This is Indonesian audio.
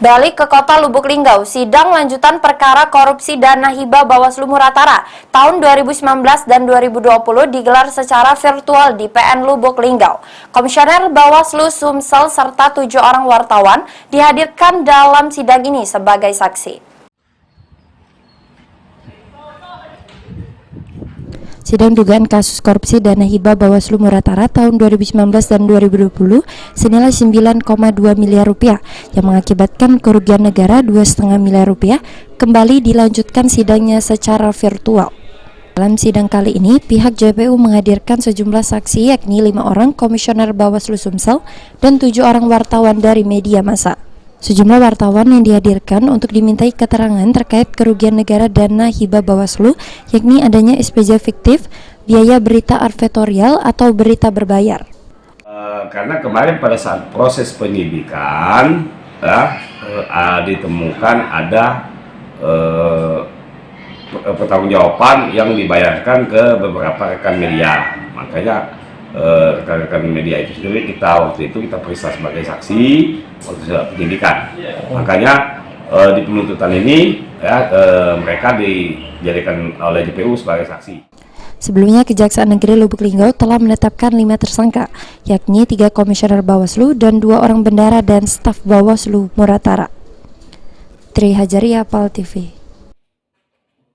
Balik ke Kota Lubuk Linggau, sidang lanjutan perkara korupsi dana hibah Bawaslu Muratara tahun 2019 dan 2020 digelar secara virtual di PN Lubuk Linggau. Komisioner Bawaslu Sumsel serta 7 orang wartawan dihadirkan dalam sidang ini sebagai saksi. Sidang dugaan kasus korupsi dana hibah Bawaslu Muratara tahun 2019 dan 2020 senilai 9,2 miliar rupiah yang mengakibatkan kerugian negara 2,5 miliar rupiah kembali dilanjutkan sidangnya secara virtual. Dalam sidang kali ini, pihak JPU menghadirkan sejumlah saksi yakni 5 orang komisioner Bawaslu Sumsel dan 7 orang wartawan dari media massa. Sejumlah wartawan yang dihadirkan untuk dimintai keterangan terkait kerugian negara dana hibah Bawaslu, yakni adanya SPJ fiktif, biaya berita advertorial atau berita berbayar. Karena kemarin pada saat proses penyidikan ditemukan ada pertanggungjawaban yang dibayarkan ke beberapa rekan media, makanya rekan-rekan media itu sendiri waktu itu kita periksa sebagai saksi waktu penyidikan. Makanya di penuntutan ini mereka dijadikan oleh JPU sebagai saksi. Sebelumnya, Kejaksaan Negeri Lubuk Linggau telah menetapkan 5 tersangka, yakni 3 komisioner Bawaslu dan 2 orang bendara dan staf Bawaslu Muratara. Tri Hajaria, PAL TV.